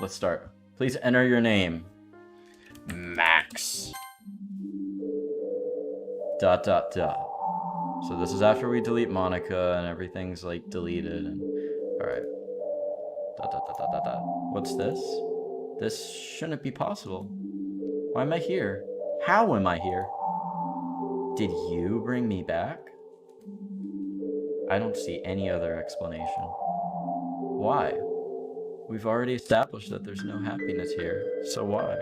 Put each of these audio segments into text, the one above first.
Let's start. Please enter your name. Max. ... So this is after we delete Monica and everything's like deleted and... Alright. ... What's this? This shouldn't be possible. Why am I here? How am I here? Did you bring me back? I don't see any other explanation. Why? We've already established that there's no happiness here, so why?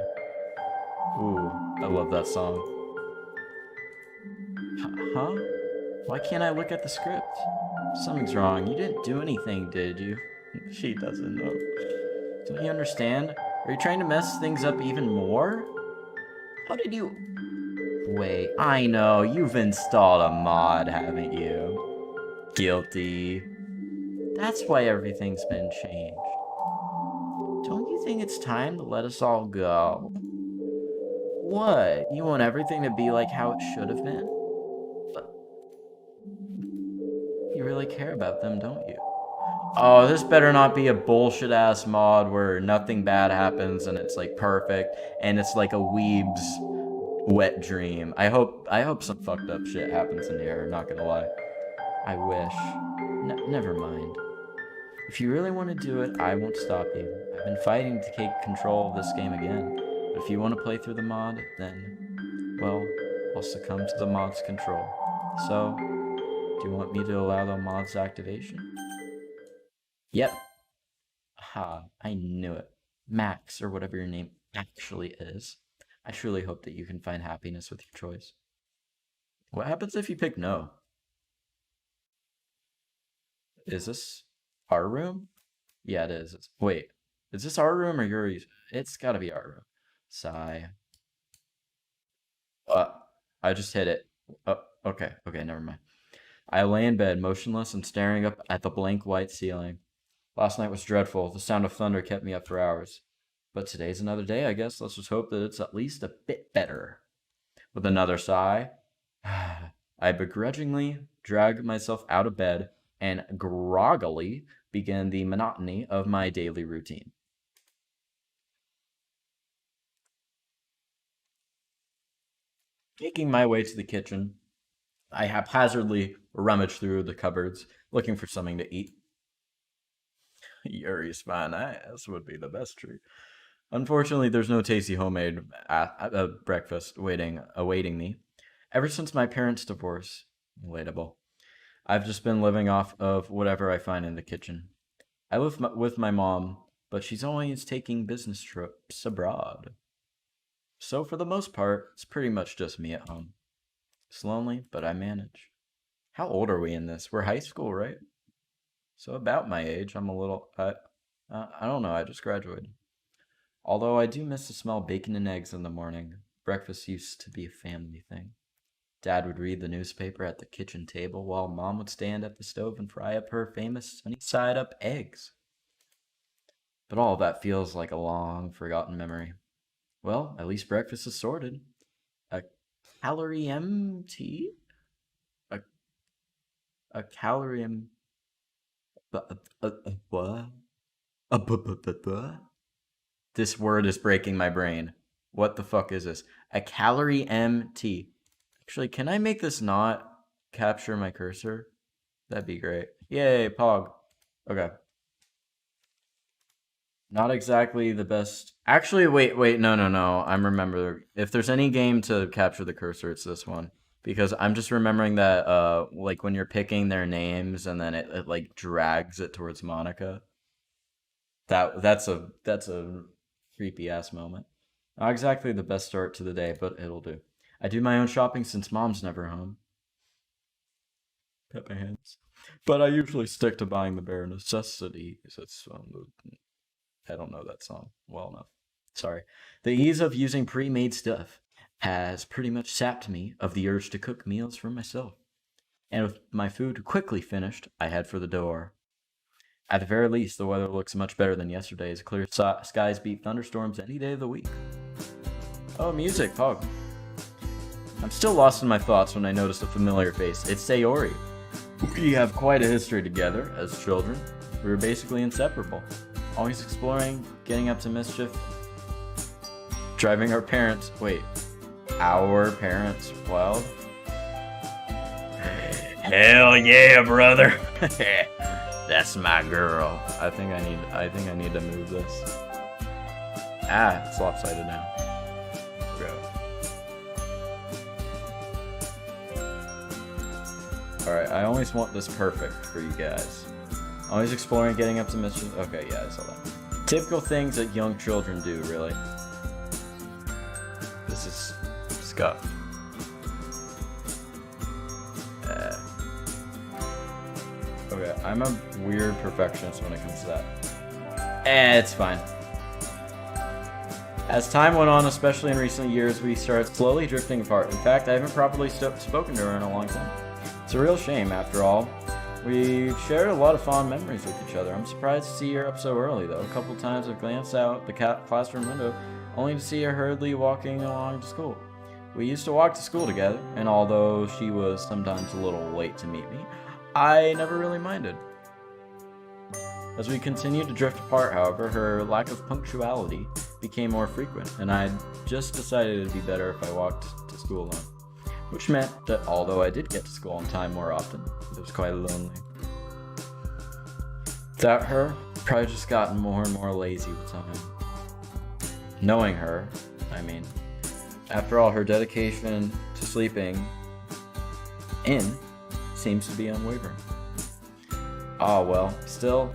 Ooh, I love that song. Huh? Why can't I look at the script? Something's wrong. You didn't do anything, did you? She doesn't know. Don't you understand? Are you trying to mess things up even more? How did you... Wait, I know. You've installed a mod, haven't you? Guilty. That's why everything's been changed. Don't you think it's time to let us all go? What? You want everything to be like how it should have been? But you really care about them, don't you? Oh, this better not be a bullshit-ass mod where nothing bad happens and it's like perfect and it's like a weeb's wet dream. I hope some fucked up shit happens in here, not gonna lie. I wish. Never mind. If you really want to do it, I won't stop you. I've been fighting to take control of this game again. But if you want to play through the mod, then, well, I'll succumb to the mod's control. So, do you want me to allow the mod's activation? Yep. Ha, I knew it. Max, or whatever your name actually is. I truly hope that you can find happiness with your choice. What happens if you pick no? Is this our room? Yeah, it is. Wait, is this our room or Yuri's? It's gotta be our room. Sigh. I just hit it. Oh, okay, never mind. I lay in bed, motionless and staring up at the blank white ceiling. Last night was dreadful. The sound of thunder kept me up for hours. But today's another day, I guess. Let's just hope that it's at least a bit better. With another sigh, I begrudgingly dragged myself out of bed and groggily began the monotony of my daily routine. Making my way to the kitchen, I haphazardly rummaged through the cupboards, looking for something to eat. Yuri's fine ass would be the best treat. Unfortunately, there's no tasty homemade breakfast awaiting me. Ever since my parents' divorce, relatable, I've just been living off of whatever I find in the kitchen. I live with my mom, but she's always taking business trips abroad. So for the most part, it's pretty much just me at home. It's lonely, but I manage. How old are we in this? We're high school, right? So about my age. I'm a little... I don't know, I just graduated. Although I do miss the smell of bacon and eggs in the morning. Breakfast used to be a family thing. Dad would read the newspaper at the kitchen table while Mom would stand at the stove and fry up her famous sunny-side-up eggs. But all of that feels like a long, forgotten memory. Well, at least breakfast is sorted. A calorie empty? A calorie what? This word is breaking my brain. What the fuck is this? A calorie MT. Actually, can I make this not capture my cursor? That'd be great. Yay, Pog. Okay. Not exactly the best. Actually, wait, no. I'm remembering. If there's any game to capture the cursor, it's this one. Because I'm just remembering that, like, when you're picking their names and then it like, drags it towards Monica. That's a creepy-ass moment. Not exactly the best start to the day, but it'll do. I do my own shopping since Mom's never home. Pet my hands. But I usually stick to buying the bare necessities. It's, I don't know that song well enough. Sorry. The ease of using pre-made stuff has pretty much sapped me of the urge to cook meals for myself. And with my food quickly finished, I head for the door. At the very least, the weather looks much better than yesterday's. Clear skies beat thunderstorms any day of the week. Oh, music, Pog. I'm still lost in my thoughts when I noticed a familiar face. It's Yuri. We have quite a history together as children. We were basically inseparable. always exploring, getting up to mischief, driving our parents wild. Hell yeah, brother. That's my girl. I think I need to move this. It's lopsided now. Alright, I always want this perfect for you guys. Always exploring, getting up to mischief. Okay, yeah, I saw that. Typical things that young children do, really. This is scuffed. Okay, I'm a weird perfectionist when it comes to that. It's fine. As time went on, especially in recent years, we started slowly drifting apart. In fact, I haven't properly spoken to her in a long time. It's a real shame, after all. We shared a lot of fond memories with each other. I'm surprised to see her up so early, though. A couple times I've glanced out the classroom window, only to see her hurriedly walking along to school. We used to walk to school together, and although she was sometimes a little late to meet me, I never really minded. As we continued to drift apart, however, her lack of punctuality became more frequent, and I just decided it'd be better if I walked to school alone. Which meant that although I did get to school on time more often, it was quite lonely. Without her, I've probably just gotten more and more lazy with time. Knowing her, I mean, after all, her dedication to sleeping in seems to be unwavering. Ah, well, still,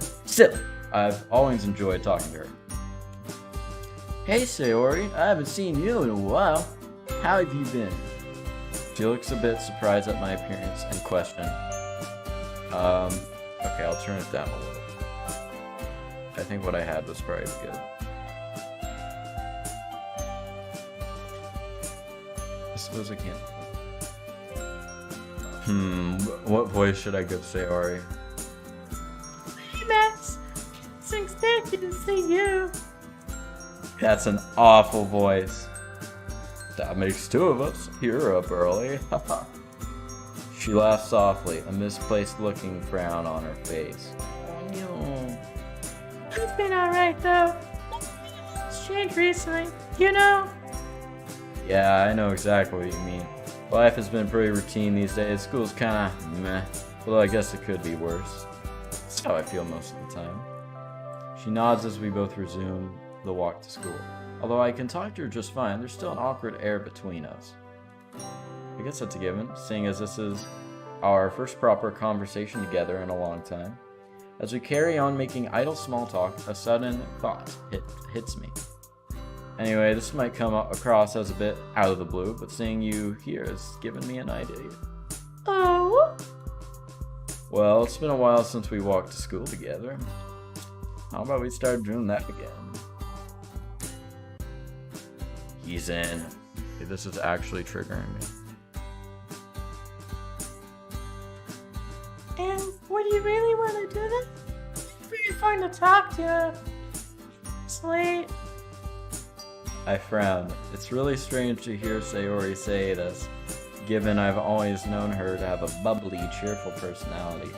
I've always enjoyed talking to her. Hey, Sayori, I haven't seen you in a while. How have you been? She looks a bit surprised at my appearance and question. Okay, I'll turn it down a little. I think what I had was probably good. I suppose I can't. What voice should I give Sayori? Hey, Max. It's expected to see you. That's an awful voice. That makes two of us. You're up early. She laughed softly, a misplaced looking frown on her face. Oh no. It's been alright though. It's changed recently, you know? Yeah, I know exactly what you mean. Life has been pretty routine these days. School's kinda meh. Although I guess it could be worse. That's how I feel most of the time. She nods as we both resume the walk to school. Although I can talk to her just fine, there's still an awkward air between us. I guess that's a given, seeing as this is our first proper conversation together in a long time. As we carry on making idle small talk, a sudden thought hits me. Anyway, this might come across as a bit out of the blue, but seeing you here has given me an idea. Oh? Well, it's been a while since we walked to school together. How about we start doing that again? He's in. Okay, this is actually triggering me. And would you really want to do that? It's pretty fun to talk to. It's late. I frowned. It's really strange to hear Sayori say this, given I've always known her to have a bubbly, cheerful personality.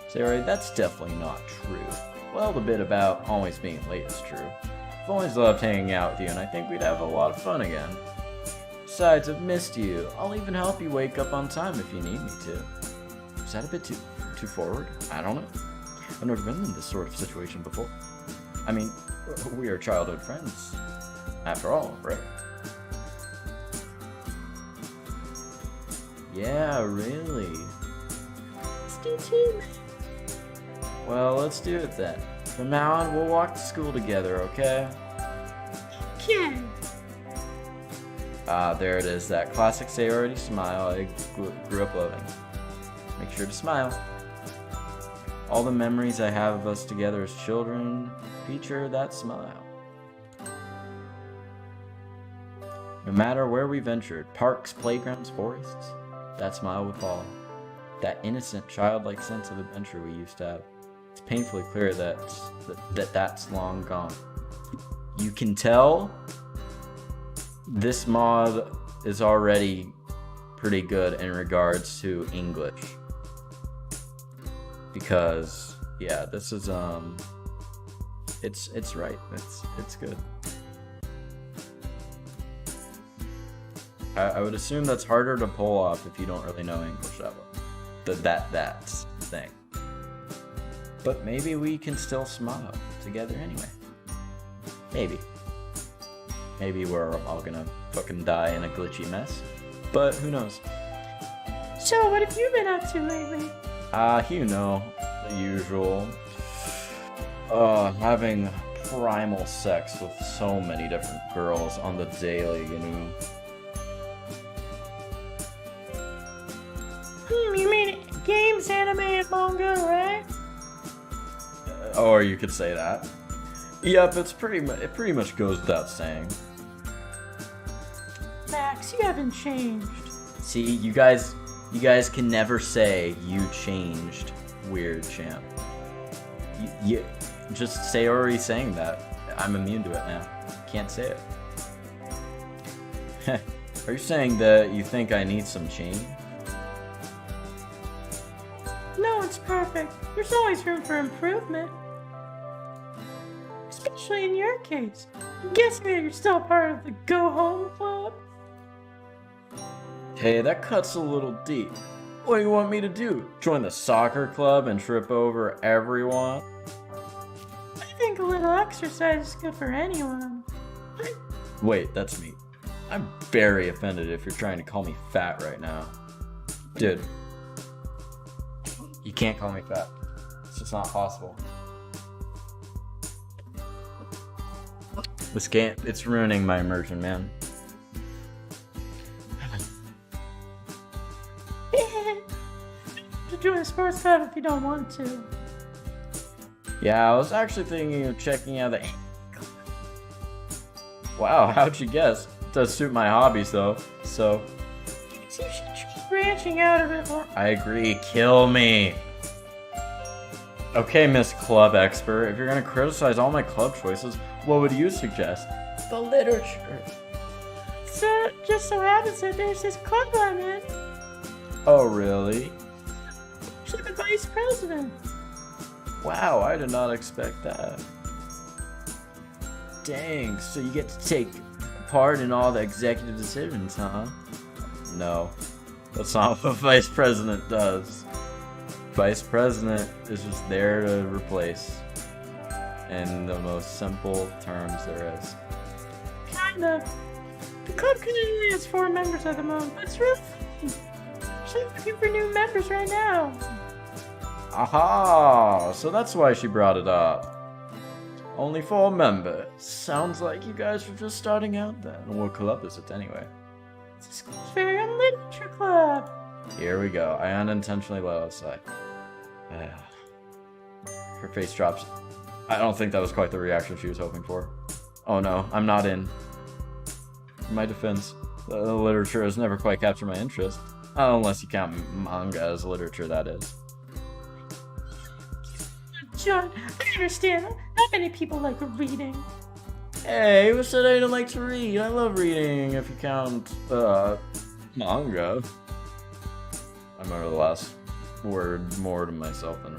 Sayori, that's definitely not true. Well, the bit about always being late is true. I've always loved hanging out with you, and I think we'd have a lot of fun again. Besides, I've missed you. I'll even help you wake up on time if you need me to. Is that a bit too forward? I don't know. I've never been in this sort of situation before. I mean, we are childhood friends, after all, right? Yeah, really? Let's do team. Well, let's do it then. From now on, we'll walk to school together, okay? Okay. There it is, that classic Sayori smile I grew up loving. Make sure to smile. All the memories I have of us together as children feature that smile. No matter where we ventured, parks, playgrounds, forests, that smile would follow. That innocent, childlike sense of adventure we used to have. It's painfully clear that's long gone. You can tell this mod is already pretty good in regards to English. Because, yeah, this is, It's right. It's good. I would assume that's harder to pull off if you don't really know English that well. That's the thing. But maybe we can still smile together anyway. Maybe. Maybe we're all gonna fucking die in a glitchy mess. But who knows? So, what have you been up to lately? You know, the usual. Having primal sex with so many different girls on the daily, you know. You mean games, anime, and manga, right? Or you could say that. Yep, it pretty much goes without saying. Max, you haven't changed. See, you guys can never say you changed, weird champ. You just say already saying that. I'm immune to it now. Can't say it. Are you saying that you think I need some change? No, it's perfect. There's always room for improvement. Especially in your case. I'm guessing that you're still part of the Go Home Club? Hey, that cuts a little deep. What do you want me to do? Join the soccer club and trip over everyone? I think a little exercise is good for anyone. Wait, that's me. I'm very offended if you're trying to call me fat right now. Dude. You can't call me fat. It's just not possible. This game, it's ruining my immersion, man. To join a sports club if you don't want to. Yeah, I was actually thinking of checking out the... Wow, how'd you guess? It does suit my hobbies, though, so... So you should try branching out a bit more. I agree, kill me! Okay, Miss Club Expert, if you're gonna criticize all my club choices, what would you suggest? The literature. So, just so happens that there's this club I'm in. Oh, really? She's the vice president. Wow, I did not expect that. Dang, so you get to take part in all the executive decisions, huh? No, that's not what vice president does. Vice president is just there to replace, in the most simple terms there is. Kind of. The club community has 4 members at the moment, but it's really fun. She's looking for new members right now. Aha! So that's why she brought it up. Only 4 members. Sounds like you guys were just starting out then. What club is it anyway? It's a school's very own literature club. Here we go. I unintentionally let out a sigh. Her face drops. I don't think that was quite the reaction she was hoping for. Oh no, I'm not in. In my defense, the literature has never quite captured my interest. Unless you count manga as literature, that is. John, I understand. Not many people like reading. Hey, who said I didn't like to read? I love reading if you count, manga. I remember the last word more to myself than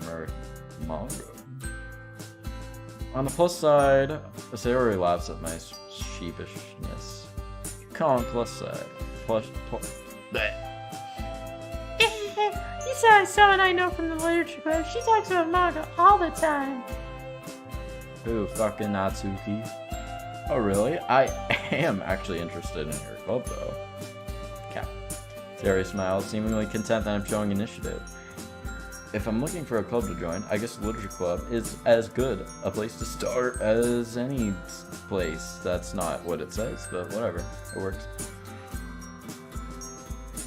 manga. On the plus side, Sayori laughs at my sheepishness. Come on, plus side. Bleh. You saw someone I know from the literature club. She talks about manga all the time. Ooh, fucking Natsuki. Oh, really? I am actually interested in your club, though. Cap. Sayori smiles, seemingly content that I'm showing initiative. If I'm looking for a club to join, I guess the literature club is as good a place to start as any place. That's not what it says, but whatever. It works.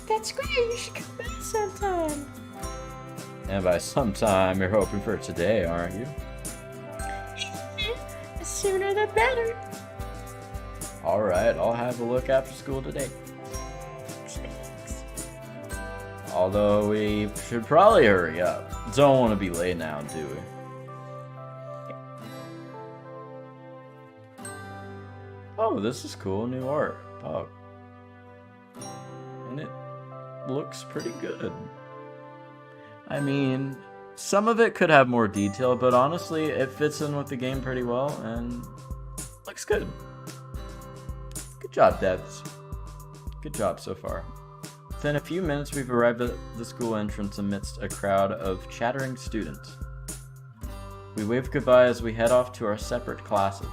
That's great. You should come back sometime. And by sometime, you're hoping for today, aren't you? The sooner the better. Alright, I'll have a look after school today. Although we should probably hurry up. Don't want to be late now, do we? Oh, this is cool. New art. Oh. And it looks pretty good. I mean, Some of it could have more detail, but honestly, it fits in with the game pretty well and looks good. Good job, devs. Good job so far. Within a few minutes, we've arrived at the school entrance amidst a crowd of chattering students. We wave goodbye as we head off to our separate classes.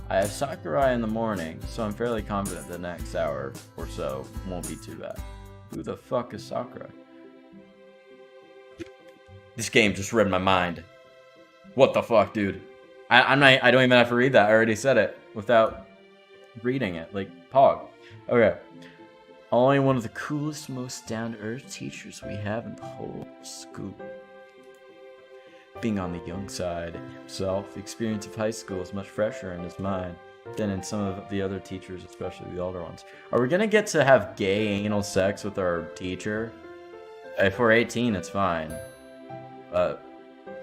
I have Sakurai in the morning, so I'm fairly confident the next hour or so won't be too bad. Who the fuck is Sakurai? This game just read my mind. What the fuck, dude? I don't even have to read that. I already said it without reading it. Like, Pog. Okay. Only one of the coolest, most down-to-earth teachers we have in the whole school. Being on the young side himself, the experience of high school is much fresher in his mind than in some of the other teachers, especially the older ones. Are we gonna get to have gay anal sex with our teacher? If we're 18, it's fine.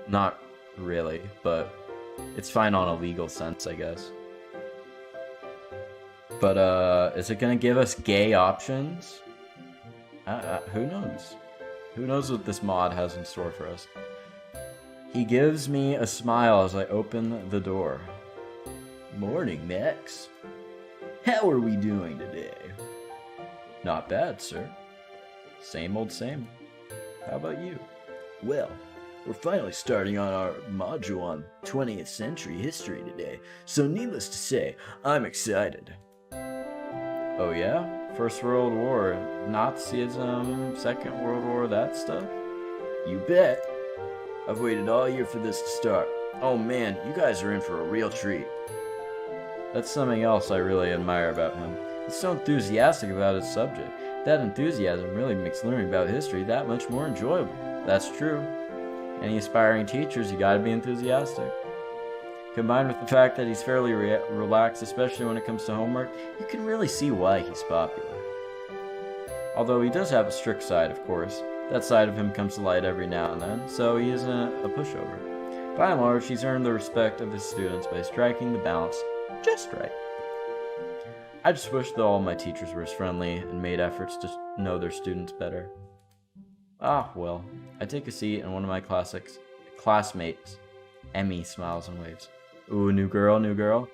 Not really, but it's fine on a legal sense, I guess. But, is it gonna give us gay options? Who knows? Who knows what this mod has in store for us? He gives me a smile as I open the door. Morning, Max. How are we doing today? Not bad, sir. Same old same. How about you? Well, we're finally starting on our module on 20th century history today, so needless to say, I'm excited. Oh yeah? First World War, Nazism, Second World War, that stuff? You bet. I've waited all year for this to start. Oh man, you guys are in for a real treat. That's something else I really admire about him. He's so enthusiastic about his subject. That enthusiasm really makes learning about history that much more enjoyable. That's true. Any aspiring teachers, you gotta be enthusiastic. Combined with the fact that he's fairly relaxed, especially when it comes to homework, you can really see why he's popular. Although he does have a strict side, of course. That side of him comes to light every now and then, so he isn't a pushover. By and large, he's earned the respect of his students by striking the balance just right. I just wish that all my teachers were as friendly and made efforts to know their students better. Ah, well. I take a seat and one of my classmates, Emmy, smiles and waves. Ooh, new girl, new girl.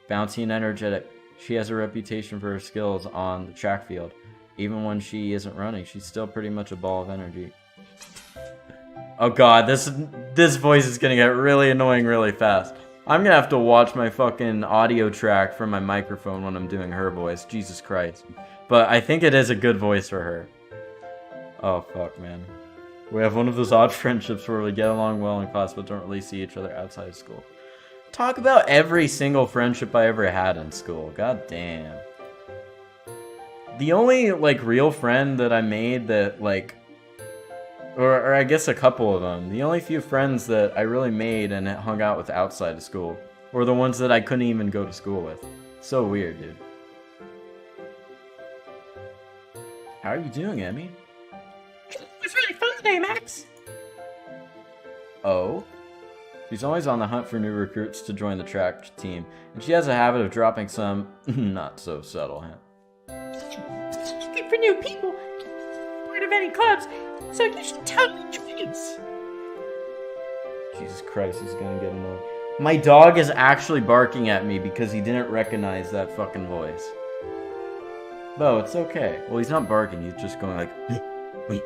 Bouncy and energetic. She has a reputation for her skills on the track field. Even when she isn't running, she's still pretty much a ball of energy. Oh god, this voice is gonna get really annoying really fast. I'm gonna have to watch my fucking audio track from my microphone when I'm doing her voice. Jesus Christ. But I think it is a good voice for her. Oh fuck, man. We have one of those odd friendships where we get along well in class but don't really see each other outside of school. Talk about every single friendship I ever had in school. God damn. The only, like, real friend that I made that, like... Or I guess a couple of them. The only few friends that I really made and hung out with outside of school were the ones that I couldn't even go to school with. So weird, dude. How are you doing, Emmy? It was really fun today, Max. Oh? She's always on the hunt for new recruits to join the track team, and she has a habit of dropping some not-so-subtle hint. Looking for new people, part of any clubs, so you should totally join us. Jesus Christ, he's gonna get annoyed. My dog is actually barking at me because he didn't recognize that fucking voice. Bo, it's okay. Well, he's not barking, he's just going like, wait.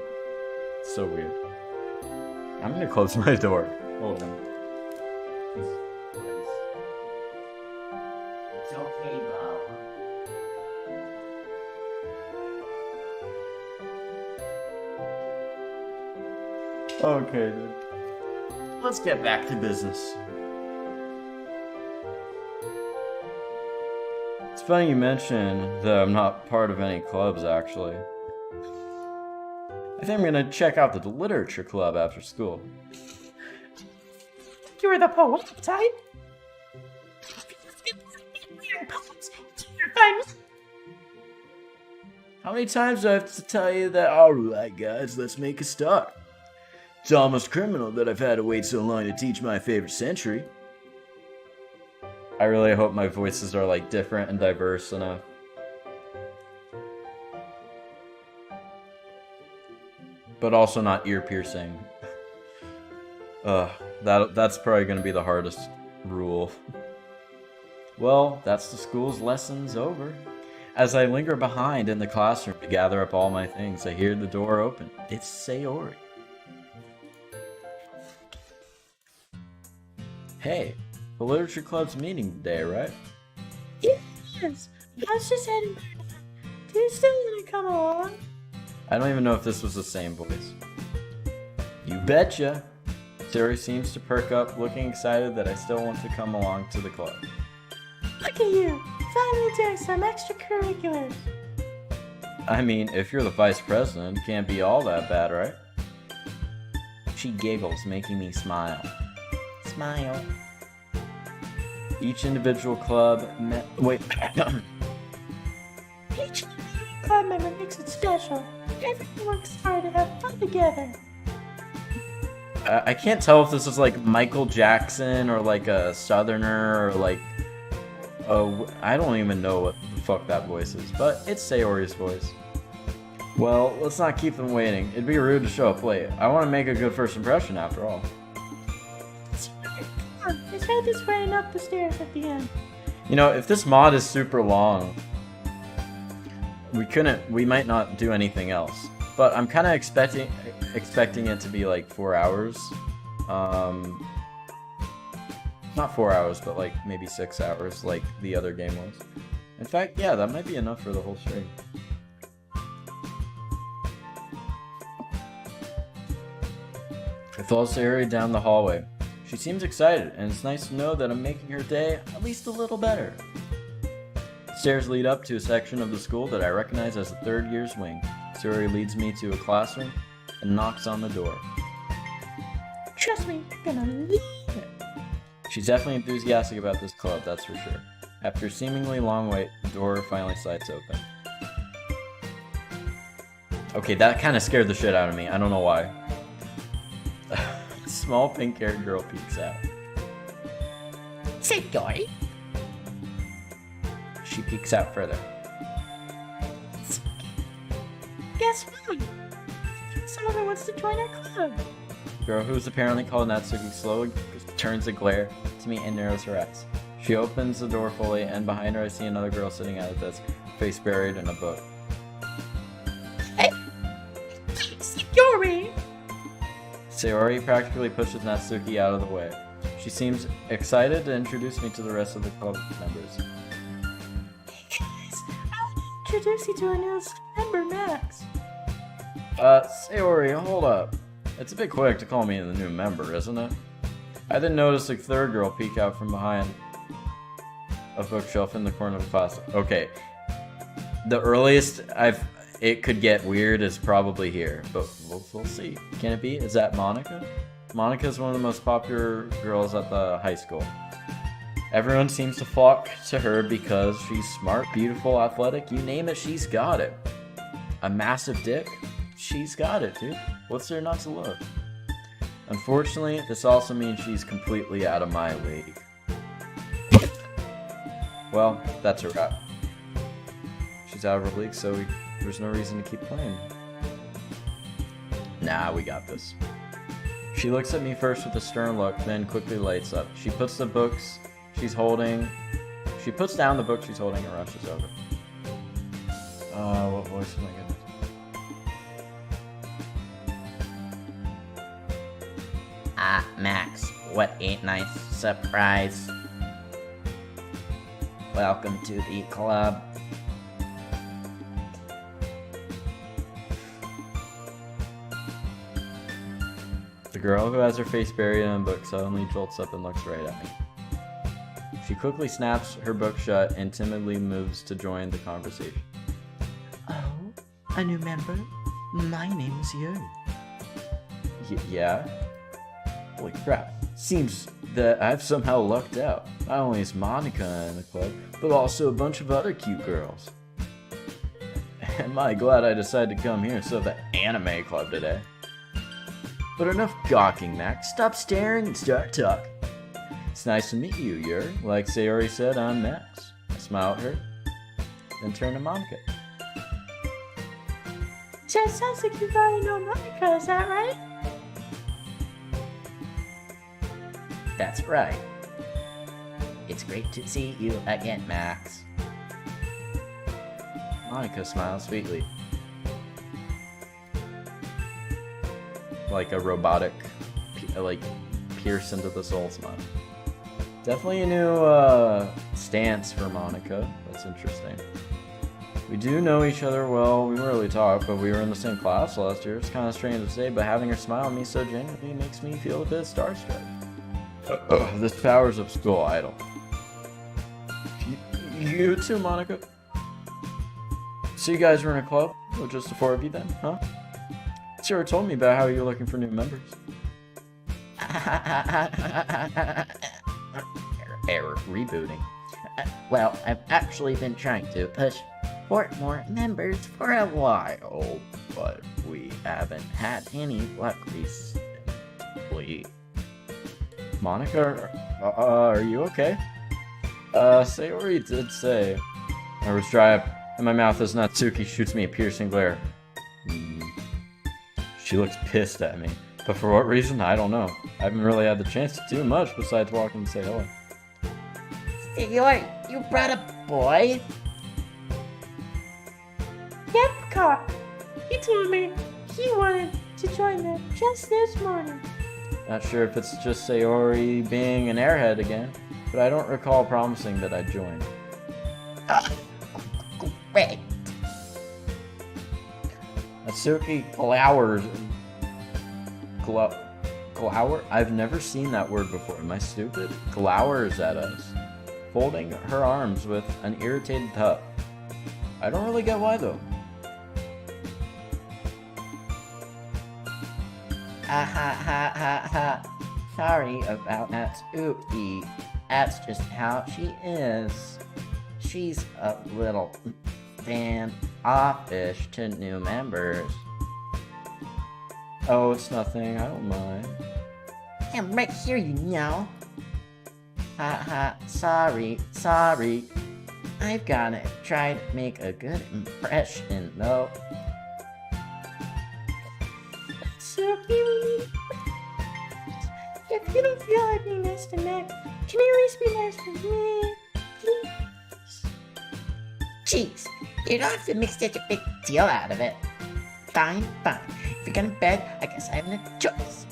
It's so weird. I'm gonna close my door. Hold on. It's okay, Bo. Okay, dude. Let's get back to business. It's funny you mention that I'm not part of any clubs, actually. I think I'm gonna check out the literature club after school. You're the poet type? How many times do I have to tell you that, alright guys, let's make a start? It's almost criminal that I've had to wait so long to teach my favorite century. I really hope my voices are like different and diverse enough. But also not ear piercing. That's probably gonna be the hardest rule. Well, that's the school's lessons over. As I linger behind in the classroom to gather up all my things, I hear the door open. It's Sayori. Hey, the literature club's meeting today, right? Yes, I was just heading back. Do you still want to come along? I don't even know if this was the same voice. You betcha! Sayori seems to perk up, looking excited that I still want to come along to the club. Look at you, finally doing some extracurriculars. I mean, if you're the vice president, it can't be all that bad, right? She giggles, making me smile. Smile. Each individual club wait. Each club member makes it special. Everyone works hard to have fun together. I can't tell if this is like Michael Jackson or like a Southerner or like I don't even know what the fuck that voice is, but it's Sayori's voice. Well, let's not keep them waiting. It'd be rude to show up late. I want to make a good first impression after all. Come on, let's head this way and up the stairs at the end. You know, if this mod is super long, we might not do anything else. But I'm kind of expecting it to be like 4 hours. Not 4 hours, but like maybe 6 hours, like the other game was. In fact, yeah, that might be enough for the whole stream. I follow Sayori down the hallway. She seems excited, and it's nice to know that I'm making her day at least a little better. The stairs lead up to a section of the school that I recognize as the third year's wing. Sayori leads me to a classroom and knocks on the door. Trust me, you're gonna leave it. She's definitely enthusiastic about this club, that's for sure. After a seemingly long wait, the door finally slides open. Okay, that kind of scared the shit out of me. I don't know why. A small pink-haired girl peeks out. Sayori. She peeks out further. Guess what? Someone wants to join our club. The girl, who's apparently called Natsuki, slowly turns a glare to me and narrows her eyes. She opens the door fully, and behind her I see another girl sitting at a desk, face buried in a book. Hey! Sayori! Sayori practically pushes Natsuki out of the way. She seems excited to introduce me to the rest of the club members. Hey guys, I want to introduce you to our newest member, Max. Sayori, hold up. It's a bit quick to call me the new member, isn't it? I then noticed a third girl peek out from behind a bookshelf in the corner of the class. Okay, the earliest it could get weird is probably here, but we'll see. Can it be? Is that Monica? Monica is one of the most popular girls at the high school. Everyone seems to flock to her because she's smart, beautiful, athletic, you name it, she's got it. A massive dick? She's got it, dude. What's there not to love? Unfortunately, this also means she's completely out of my league. Well, that's a wrap. She's out of her league, so there's no reason to keep playing. Nah, we got this. She looks at me first with a stern look, then quickly lights up. She puts down the book she's holding and rushes over. What voice am I gonna do? Ah, Max, what a nice surprise. Welcome to the club. The girl who has her face buried in a book suddenly jolts up and looks right at me. She quickly snaps her book shut and timidly moves to join the conversation. Oh, a new member? My name is Yuri. Yeah? Holy crap. Seems that I've somehow lucked out. Not only is Monica in the club, but also a bunch of other cute girls. Am I glad I decided to come here instead of the anime club today. But enough gawking, Max. Stop staring and start talking. It's nice to meet you, Yuri. Like Sayori said, I'm Max. I smile at her, then turn to Monica. So it sounds like you already know Monica, is that right? That's right. It's great to see you again, Max. Monica smiles sweetly. Like a robotic, like, pierce into the soul smile. Definitely a new stance for Monica. That's interesting. We do know each other well. We rarely talk, but we were in the same class last year. It's kind of strange to say, but having her smile at me so genuinely makes me feel a bit starstruck. This powers of school idol. You too, Monica. So you guys were in a club? Or just the four of you then, huh? Sure told me about how you were looking for new members. Error rebooting. Well, I've actually been trying to push for more members for a while, but we haven't had any luck recently. Monica, are you okay? Sayori did say. I was dry up, and my mouth as Natsuki shoots me a piercing glare. She looks pissed at me, but for what reason, I don't know. I haven't really had the chance to do much besides walk and say hello. Yuri, you brought a boy? Yep, Cop. He told me he wanted to join them just this morning. Not sure if it's just Sayori being an airhead again, but I don't recall promising that I'd join. Great. Natsuki glowers. Glower? I've never seen that word before. Am I stupid? Glowers at us, folding her arms with an irritated tug. I don't really get why though. Sorry about Natsuki. That's just how she is. She's a little standoffish to new members. Oh, it's nothing. I don't mind. I'm right here, you know. Sorry. I've gotta try to make a good impression, though. So if you don't feel like being nice to Max, can you at least be nice to me? Please? Jeez, you don't have to make such a big deal out of it. Fine. If you're gonna beg, I guess I have no choice.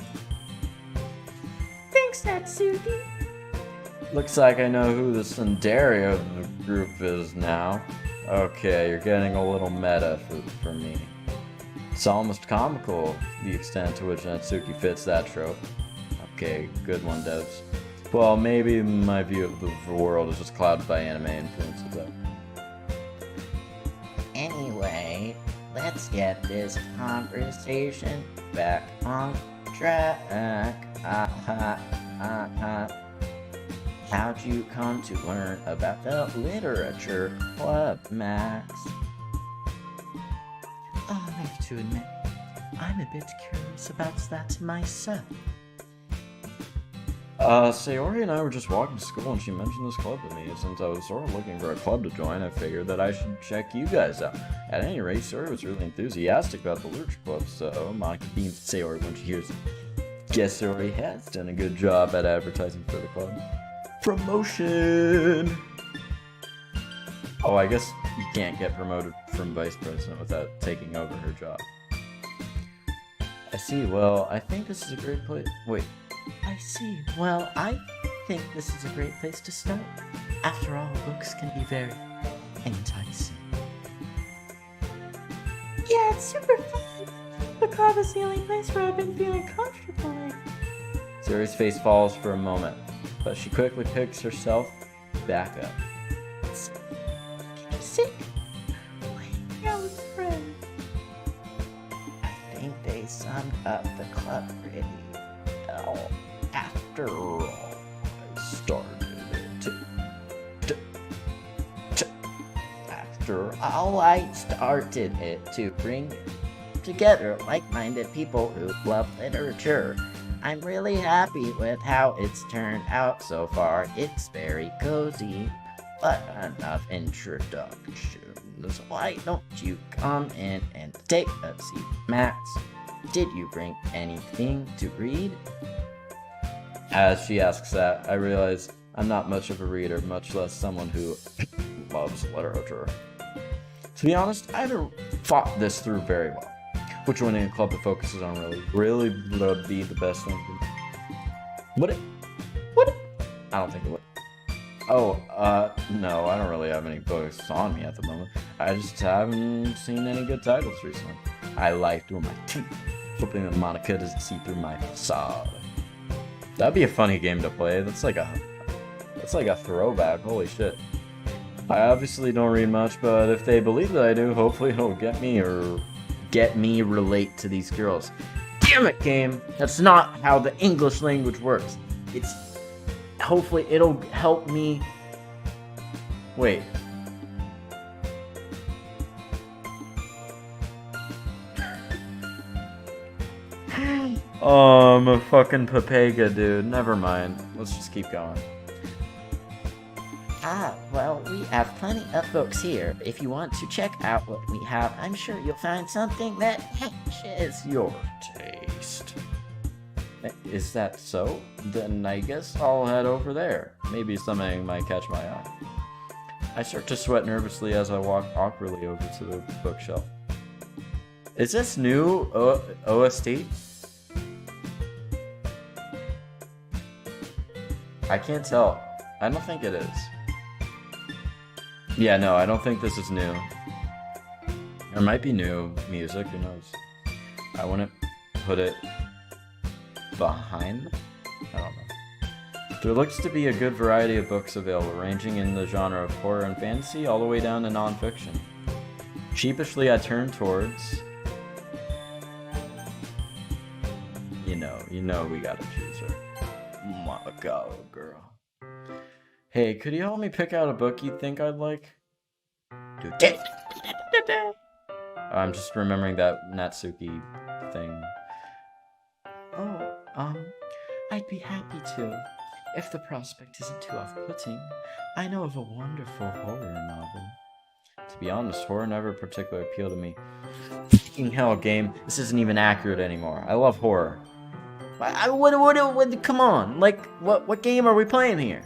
Thanks, Natsuki. Looks like I know who the tsundere of the group is now. Okay, you're getting a little meta for me. It's almost comical, the extent to which Natsuki fits that trope. Okay, good one, devs. Well, maybe my view of the world is just clouded by anime influences, though. Anyway, let's get this conversation back on track. How'd you come to learn about the literature club, Max? I have to admit, I'm a bit curious about that myself. Sayori and I were just walking to school and she mentioned this club to me. Since I was sort of looking for a club to join, I figured that I should check you guys out. At any rate, Sayori was really enthusiastic about the literature club, so Monica beams at Sayori when she hears it. Guess Sayori has done a good job at advertising for the club. Promotion! Oh, I guess you can't get promoted from vice president without taking over her job. I see. Well, I think this is a great place. Wait. I see. Well, I think this is a great place to start. After all, books can be very enticing. Yeah, it's super fun. The club is the only place where I've been feeling comfortable lately. Sayori's face falls for a moment, but she quickly picks herself back up. Can you sick? Hang out with friends. I think they summed up the club pretty well. After all, I started it to bring together like-minded people who love literature. I'm really happy with how it's turned out so far. It's very cozy, but enough introductions. Why don't you come in and take a seat, Max? Did you bring anything to read? As she asks that, I realize I'm not much of a reader, much less someone who loves literature. To be honest, I haven't thought this through very well. Which joining a club that focuses on really would be the best thing for me. Would it? I don't think it would. Oh, no, I don't really have any books on me at the moment. I just haven't seen any good titles recently. I lie through my teeth, hoping that Monica doesn't see through my facade. That'd be a funny game to play. That's like a throwback. Holy shit. I obviously don't read much, but if they believe that I do, hopefully it'll get me relate to these girls. Damn it, game! That's not how the English language works. Hopefully it'll help me. Wait. Oh, I'm a fucking papega, dude. Never mind. Let's just keep going. Well, we have plenty of books here. If you want to check out what we have, I'm sure you'll find something that matches your taste. Is that so? Then I guess I'll head over there. Maybe something might catch my eye. I start to sweat nervously as I walk awkwardly over to the bookshelf. Is this new OST? I can't tell. I don't think it is. Yeah, no, I don't think this is new. There might be new music, who knows? I wouldn't put it behind. I don't know. There looks to be a good variety of books available, ranging in the genre of horror and fantasy, all the way down to nonfiction. Sheepishly, I turn towards... You know we gotta choose her. Monica, girl. Hey, could you help me pick out a book you think I'd like? I'm just remembering that Natsuki thing. Oh, I'd be happy to, if the prospect isn't too off-putting. I know of a wonderful horror novel. To be honest, horror never particularly appealed to me. Fucking hell, game. This isn't even accurate anymore. I love horror. Come on, like, what game are we playing here?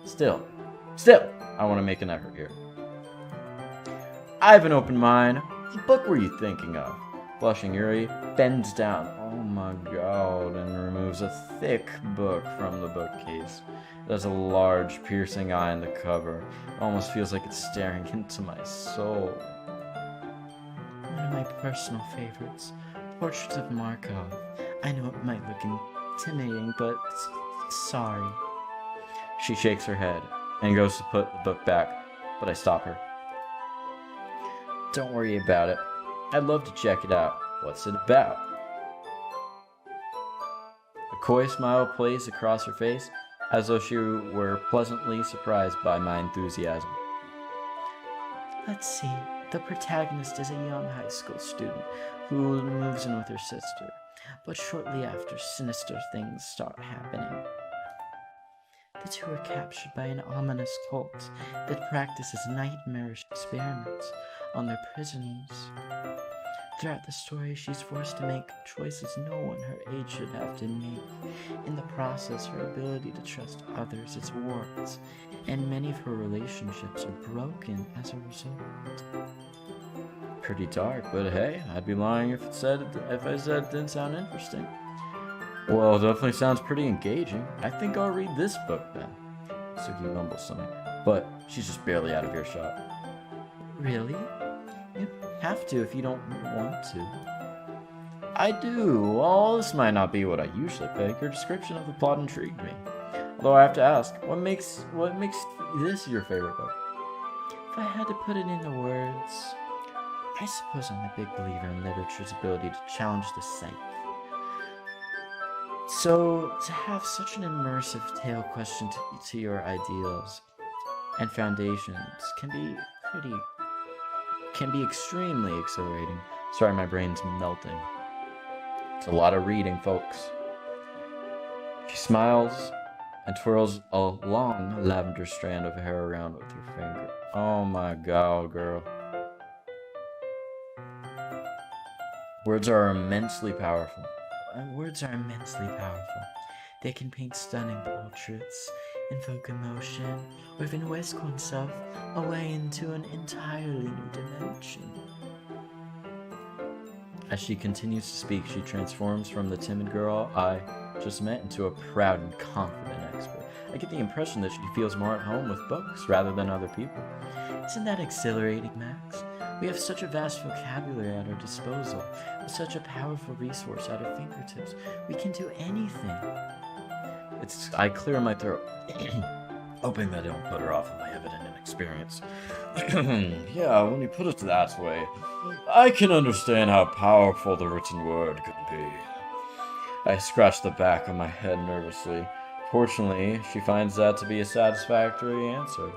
Still, I want to make an effort here. I have an open mind. What book were you thinking of? Blushing, Yuri bends down, oh my god, and removes a thick book from the bookcase. It has a large, piercing eye in the cover. It almost feels like it's staring into my soul. One of my personal favorites, Portraits of Markov. I know it might look intimidating, but sorry. She shakes her head and goes to put the book back, but I stop her. Don't worry about it. I'd love to check it out. What's it about? A coy smile plays across her face, as though she were pleasantly surprised by my enthusiasm. Let's see. The protagonist is a young high school student who moves in with her sister, but shortly after, sinister things start happening. The two are captured by an ominous cult that practices nightmarish experiments on their prisoners. Throughout the story, she's forced to make choices no one her age should have to make. In the process, her ability to trust others is warped, and many of her relationships are broken as a result. Pretty dark, but hey, I'd be lying if I said it didn't sound interesting. Well, it definitely sounds pretty engaging. I think I'll read this book then. Suki mumbles something, but she's just barely out of earshot. Really? You have to if you don't want to. I do. Well, this might not be what I usually pick. Your description of the plot intrigued me. Although I have to ask, what makes this your favorite book? If I had to put it into words, I suppose I'm a big believer in literature's ability to challenge the psyche. So, to have such an immersive tale question to your ideals and foundations can be extremely exhilarating. Sorry, my brain's melting. It's a lot of reading, folks. She smiles and twirls a long lavender strand of hair around with her finger. Oh my god, girl. Words are immensely powerful. Words are immensely powerful. They can paint stunning portraits, invoke emotion, or even whisk oneself away into an entirely new dimension. As she continues to speak, she transforms from the timid girl I just met into a proud and confident expert. I get the impression that she feels more at home with books rather than other people. Isn't that exhilarating, Max? We have such a vast vocabulary at our disposal, with such a powerful resource at our fingertips. We can do anything. I clear my throat, hoping that I don't put her off of my evident inexperience. Yeah, when you put it that way, I can understand how powerful the written word can be. I scratch the back of my head nervously. Fortunately, she finds that to be a satisfactory answer.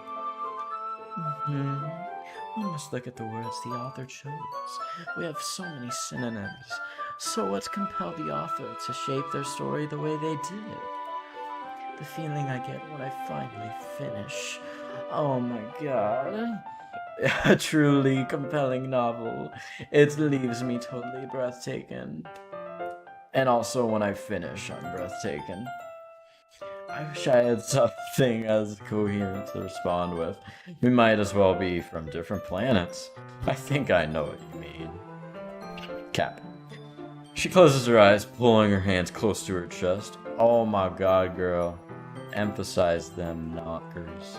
We must look at the words the author chose. We have so many synonyms. So what compelled the author to shape their story the way they did? The feeling I get when I finally finish. Oh my god. A truly compelling novel. It leaves me totally breathtaking. And also when I finish, I'm breathtaking. I wish Wish I had something as coherent to respond with. We might as well be from different planets. I think I know what you mean. Cap. She closes her eyes, pulling her hands close to her chest. Oh my god, girl. Emphasize them knockers.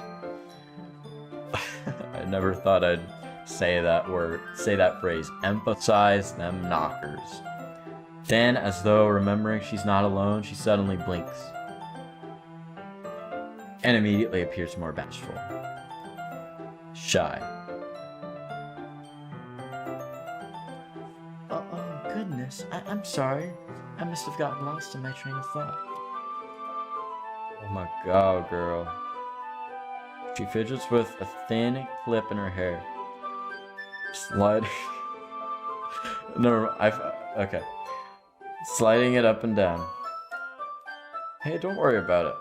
I never thought I'd say that phrase. Emphasize them knockers. Then, as though remembering she's not alone, she suddenly blinks. And immediately appears more bashful. Shy. Oh goodness. I'm sorry. I must have gotten lost in my train of thought. Oh my god, girl. She fidgets with a thin clip in her hair. Sliding. Okay. Sliding it up and down. Hey, don't worry about it.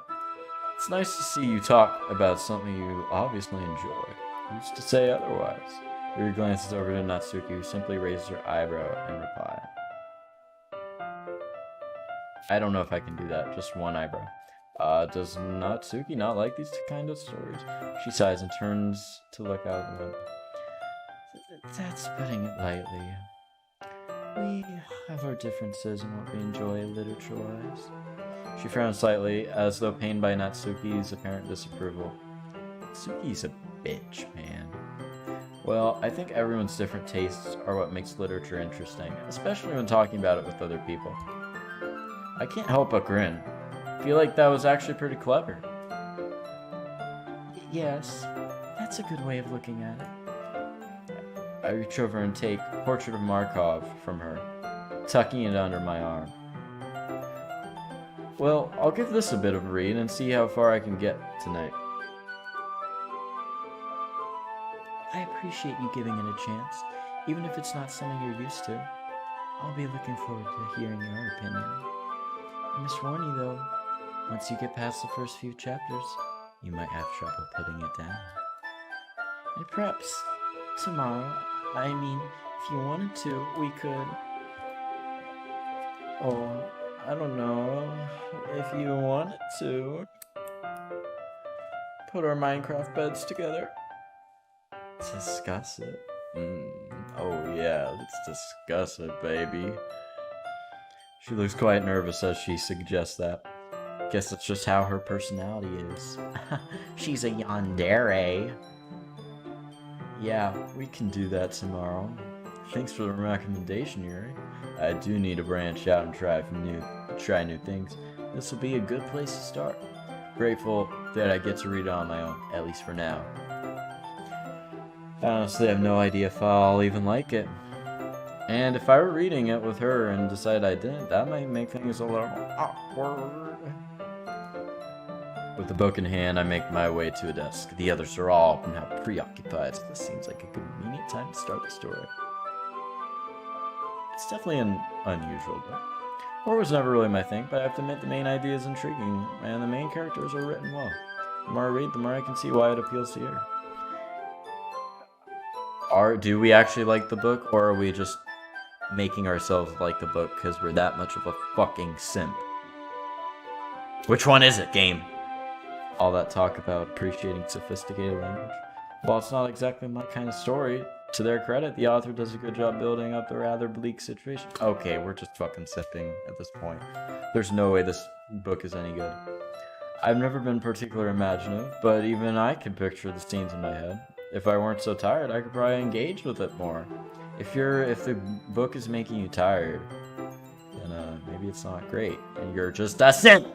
It's nice to see you talk about something you obviously enjoy. Who's to say otherwise? Yuri glances over to Natsuki, who simply raises her eyebrow in reply. I don't know if I can do that, just one eyebrow. Does Natsuki not like these kind of stories? She sighs and turns to look out the window. That's putting it lightly. We have our differences in what we enjoy literature-wise. She frowns slightly, as though pained by Natsuki's apparent disapproval. Natsuki's a bitch, man. Well, I think everyone's different tastes are what makes literature interesting, especially when talking about it with other people. I can't help but grin. I feel like that was actually pretty clever. Yes, that's a good way of looking at it. I reach over and take Portrait of Markov from her, tucking it under my arm. Well, I'll give this a bit of a read and see how far I can get tonight. I appreciate you giving it a chance, even if it's not something you're used to. I'll be looking forward to hearing your opinion. I must warn you though, once you get past the first few chapters, you might have trouble putting it down. And perhaps tomorrow, if you wanted to, we could... Oh, I don't know. If you wanted to... Put our Minecraft beds together. Discuss it? Oh yeah, let's discuss it, baby. She looks quite nervous as she suggests that. Guess that's just how her personality is. She's a yandere. Yeah, we can do that tomorrow. Thanks for the recommendation, Yuri. I do need to branch out and try new things. This will be a good place to start. Grateful that I get to read it on my own, at least for now. I honestly have no idea if I'll even like it. And if I were reading it with her and decided I didn't, that might make things a little more awkward. With the book in hand, I make my way to a desk. The others are all now preoccupied, so this seems like a convenient time to start the story. It's definitely an unusual book. Horror was never really my thing, but I have to admit the main idea is intriguing, and the main characters are written well. The more I read, the more I can see why it appeals to you. Do we actually like the book, or are we just making ourselves like the book because we're that much of a fucking simp? Which one is it, game? All that talk about appreciating sophisticated language. While it's not exactly my kind of story, to their credit, the author does a good job building up a rather bleak situation. Okay, we're just fucking sipping at this point. There's no way this book is any good. I've never been particularly imaginative, but even I can picture the scenes in my head. If I weren't so tired, I could probably engage with it more. If the book is making you tired, then maybe it's not great, and you're just a simp.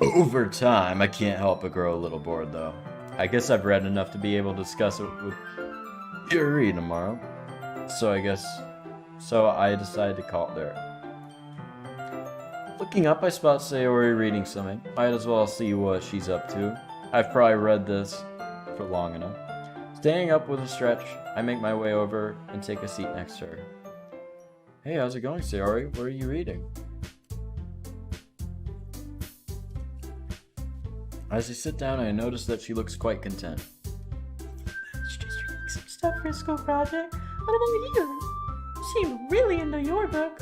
Over time, I can't help but grow a little bored, though. I guess I've read enough to be able to discuss it with Yuri tomorrow. So I decided to call it there. Looking up, I spot Sayori reading something. Might as well see what she's up to. I've probably read this for long enough. Standing up with a stretch, I make my way over and take a seat next to her. Hey, how's it going, Sayori? What are you reading? As I sit down, I notice that she looks quite content. It's just reading some stuff for a school project. What about you? You seem really into your book.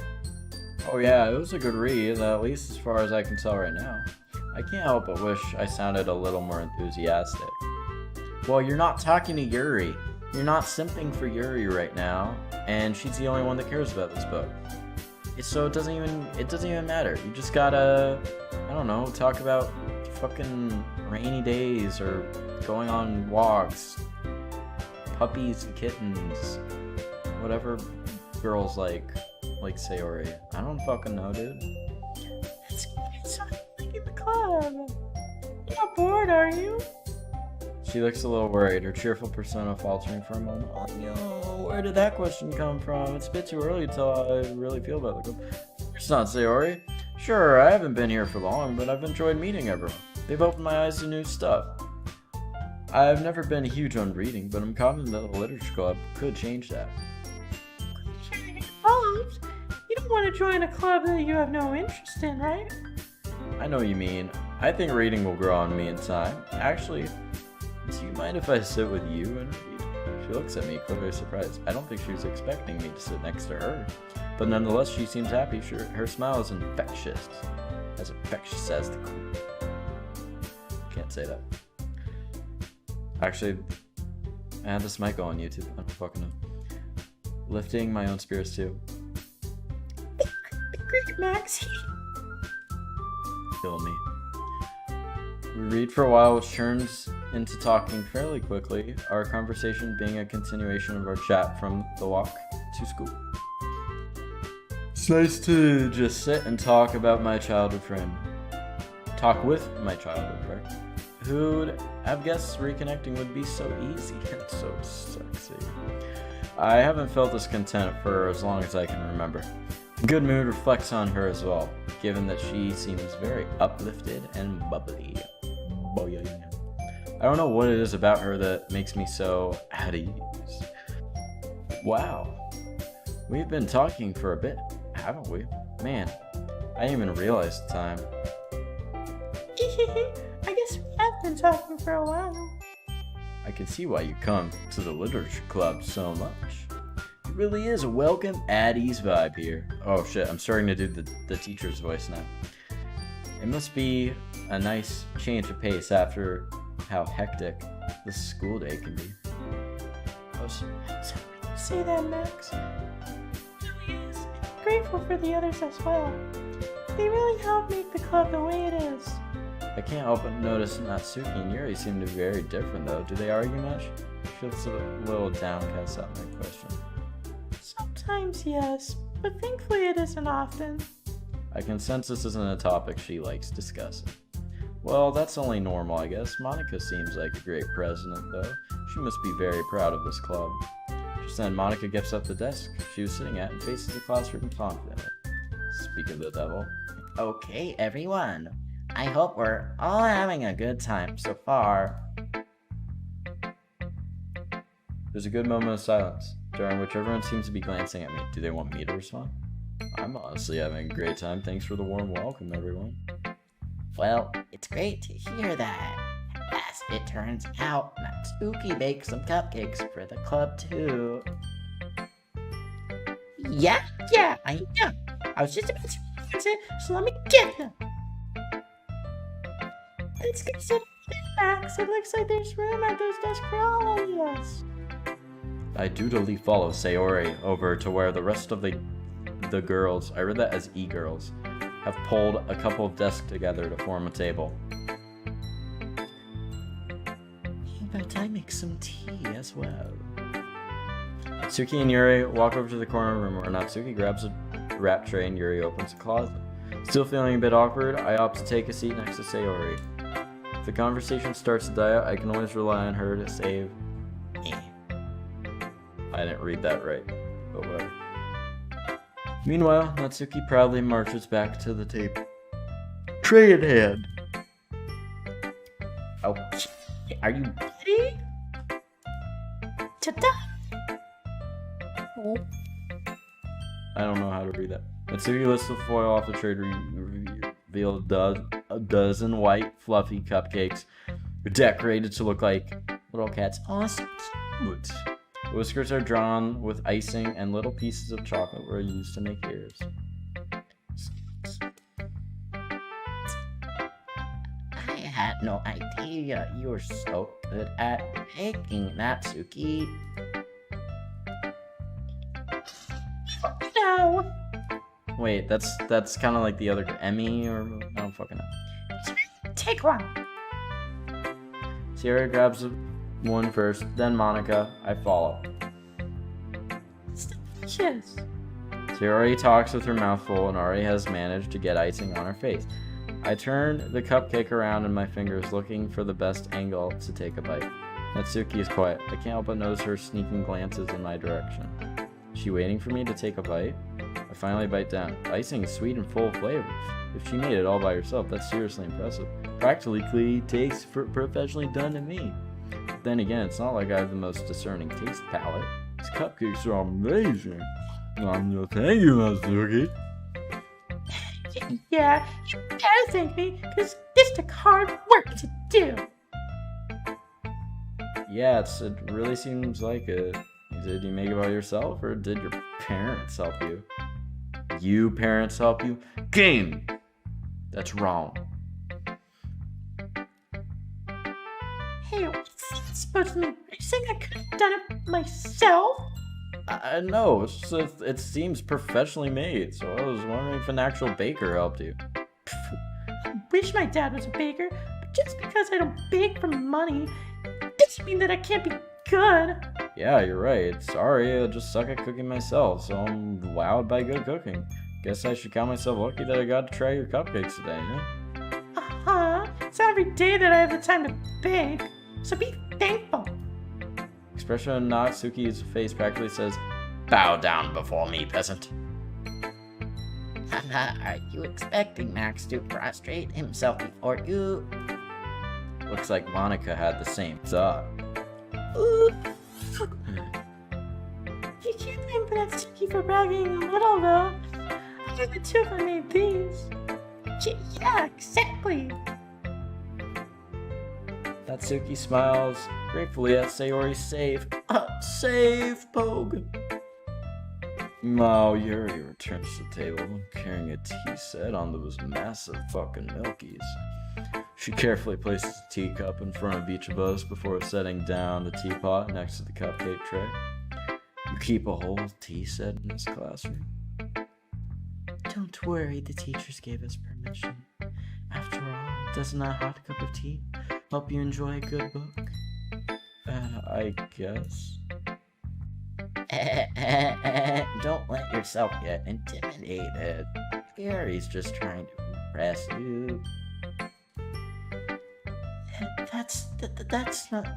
Oh yeah, it was a good read, at least as far as I can tell right now. I can't help but wish I sounded a little more enthusiastic. Well, you're not talking to Yuri. You're not simping for Yuri right now, and she's the only one that cares about this book. So it doesn't even matter. You just gotta, I don't know, talk about fucking rainy days or going on walks, puppies and kittens, whatever girls like Sayori. I don't fucking know, dude. It's like in the club. You're not bored, are you? She looks a little worried, her cheerful persona faltering for a moment. Oh no, where did that question come from? It's a bit too early to tell how I really feel about the club. It's not, Sayori. Sure, I haven't been here for long, but I've enjoyed meeting everyone. They've opened my eyes to new stuff. I've never been huge on reading, but I'm confident that the literature club could change that. You don't want to join a club that you have no interest in, right? I know what you mean. I think reading will grow on me in time. Actually, do you mind if I sit with you and read? She looks at me, clearly surprised. I don't think she was expecting me to sit next to her. But nonetheless, she seems happy. Her smile is infectious. As infectious as the queen. Can't say that. Actually, this might go on YouTube. I don't fucking know. Lifting my own spirits too. Great, Maxie. Killing me. We read for a while, which turns into talking fairly quickly, our conversation being a continuation of our chat from the walk to school. It's nice to just sit and talk about my childhood friend. Talk with my childhood friend. Who'd have guessed reconnecting would be so easy and so sexy. I haven't felt this content for as long as I can remember. Good mood reflects on her as well, given that she seems very uplifted and bubbly. I don't know what it is about her that makes me so at ease. Wow. We've been talking for a bit, haven't we? Man, I didn't even realize the time. I guess we have been talking for a while. I can see why you come to the literature club so much. It really is a welcome at ease vibe here. Oh shit, I'm starting to do the teacher's voice now. It must be a nice change of pace after how hectic the school day can be. Oh, so when you say that, Max, it really is. I'm grateful for the others as well. They really help make the club the way it is. I can't help but notice Natsuki and Yuri seem to be very different though. Do they argue much? She looks a little downcast at my question. Sometimes yes, but thankfully it isn't often. I can sense this isn't a topic she likes discussing. Well, that's only normal, I guess. Monica seems like a great president, though. She must be very proud of this club. Just then, Monica gets up the desk she was sitting at and faces the classroom confidently. Speak of the devil. Okay, everyone. I hope we're all having a good time so far. There's a good moment of silence, during which everyone seems to be glancing at me. Do they want me to respond? I'm honestly having a great time. Thanks for the warm welcome, everyone. Well, it's great to hear that. As it turns out, Natsuki baked some cupcakes for the club too. Yeah, I know. I was just about to announce it, so let me get them. Let's get some Max. It looks like there's room at those desks for all of us. I dutifully follow Sayori over to where the rest of the girls, I read that as e-girls, have pulled a couple of desks together to form a table. But I make some tea as well. Natsuki and Yuri walk over to the corner room where Natsuki grabs a wrap tray and Yuri opens a closet. Still feeling a bit awkward, I opt to take a seat next to Sayori. If the conversation starts to die out, I can always rely on her to save. I didn't read that right, but whatever. Meanwhile, Natsuki proudly marches back to the table. Tray in hand. Oh, are you Ready? Ta-da! I don't know how to read that. Natsuki lifts the foil off the tray to reveal a dozen white, fluffy cupcakes decorated to look like little cats. Awesome. Cute. Whiskers are drawn with icing, and little pieces of chocolate were used to make ears. I had no idea you were so good at baking, Natsuki. No. Wait, that's kind of like the other Emmy, or I don't fucking know. Take one. Sierra grabs one first, then Monica. I follow. Yes. She already talks with her mouth full and already has managed to get icing on her face. I turn the cupcake around in my fingers, looking for the best angle to take a bite. Natsuki is quiet. I can't help but notice her sneaking glances in my direction. Is she waiting for me to take a bite? I finally bite down. Icing is sweet and full of flavors. If she made it all by herself, that's seriously impressive. Practically tastes professionally done to me. Then again, it's not like I have the most discerning taste palate. These cupcakes are amazing. Thank you, Natsuki. Yeah, you gotta thank me, because this took hard work to do. Yeah, it really seems like it. Did you make it by yourself, or did your parents help you? You parents help you? Game! That's wrong. Hey, what's that supposed to mean? Are you saying I could have done it myself? No, it's just, it seems professionally made, so I was wondering if an actual baker helped you. I wish my dad was a baker, but just because I don't bake for money doesn't mean that I can't be good. Yeah, you're right. Sorry, I just suck at cooking myself, so I'm wowed by good cooking. Guess I should count myself lucky that I got to try your cupcakes today, huh? Uh-huh. It's not every day that I have the time to bake, so be thankful. Expression on Natsuki's face practically says, "Bow down before me, peasant." Are you expecting Max to prostrate himself before you? Looks like Monica had the same thought. Ooh. You can't blame Natsuki for bragging a little, though. I would too if I made these. Yeah, exactly. Natsuki smiles gratefully at Sayori's save. Save, Pogue! Now Yuri returns to the table, carrying a tea set on those massive fucking milkies. She carefully places a teacup in front of each of us before setting down the teapot next to the cupcake tray. You keep a whole tea set in this classroom? Don't worry, the teachers gave us permission. After all, doesn't a hot cup of tea help you enjoy a good book? I guess. Don't let yourself get intimidated. Gary's just trying to impress you. That's not...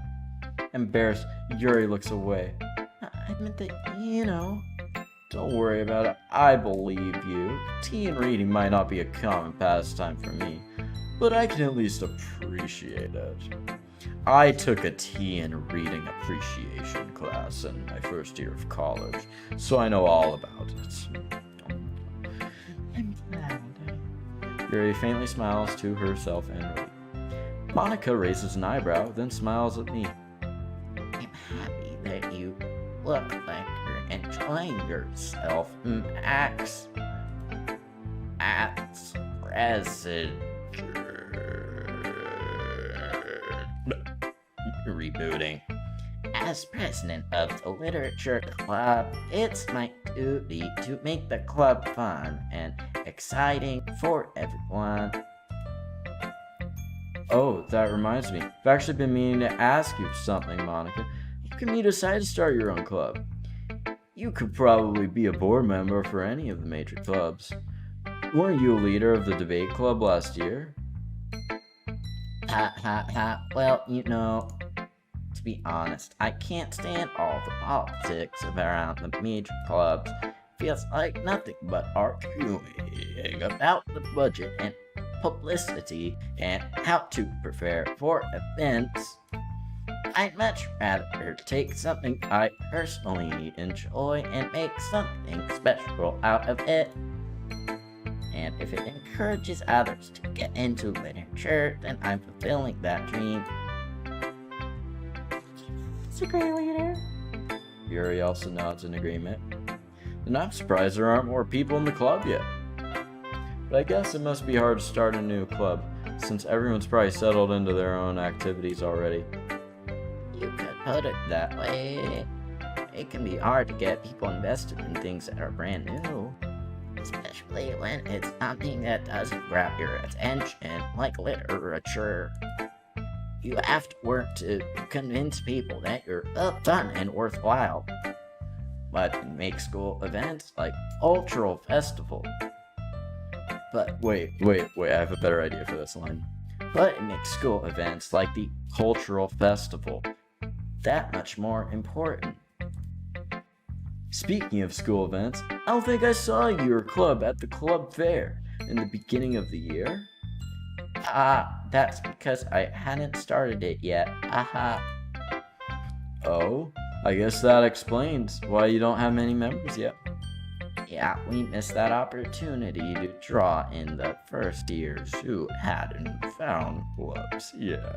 Embarrassed, Yuri looks away. I meant that, you know... Don't worry about it, I believe you. Tea and reading might not be a common pastime for me, but I can at least appreciate it. I took a tea and reading appreciation class in my first year of college, so I know all about it. I'm glad. Yuri faintly smiles to herself and Reed. Monica raises an eyebrow, then smiles at me. I'm happy that you look like you're enjoying yourself, Max. At present. rebooting. As president of the literature club, it's my duty to make the club fun and exciting for everyone. Oh, that reminds me. I've actually been meaning to ask you something, Monica. How come you decided to start your own club? You could probably be a board member for any of the major clubs. Weren't you a leader of the debate club last year? Ha ha ha. Well, to be honest, I can't stand all the politics around the major clubs. Feels like nothing but arguing about the budget and publicity and how to prepare for events. I'd much rather take something I personally enjoy and make something special out of it. And if it encourages others to get into literature, then I'm fulfilling that dream. It's a great leader. Yuri also nods in agreement. And I'm surprised there aren't more people in the club yet. But I guess it must be hard to start a new club, since everyone's probably settled into their own activities already. You could put it that way. It can be hard to get people invested in things that are brand new, especially when it's something that doesn't grab your attention, like literature. You have to work to convince people that you're fun and worthwhile. But make school events like cultural festival. But Wait, I have a better idea for this line. it makes school events like the cultural festival that much more important. Speaking of school events, I don't think I saw your club at the club fair in the beginning of the year. That's because I hadn't started it yet. Oh, I guess that explains why you don't have many members yet. Yeah, we missed that opportunity to draw in the first years who hadn't found clubs yet.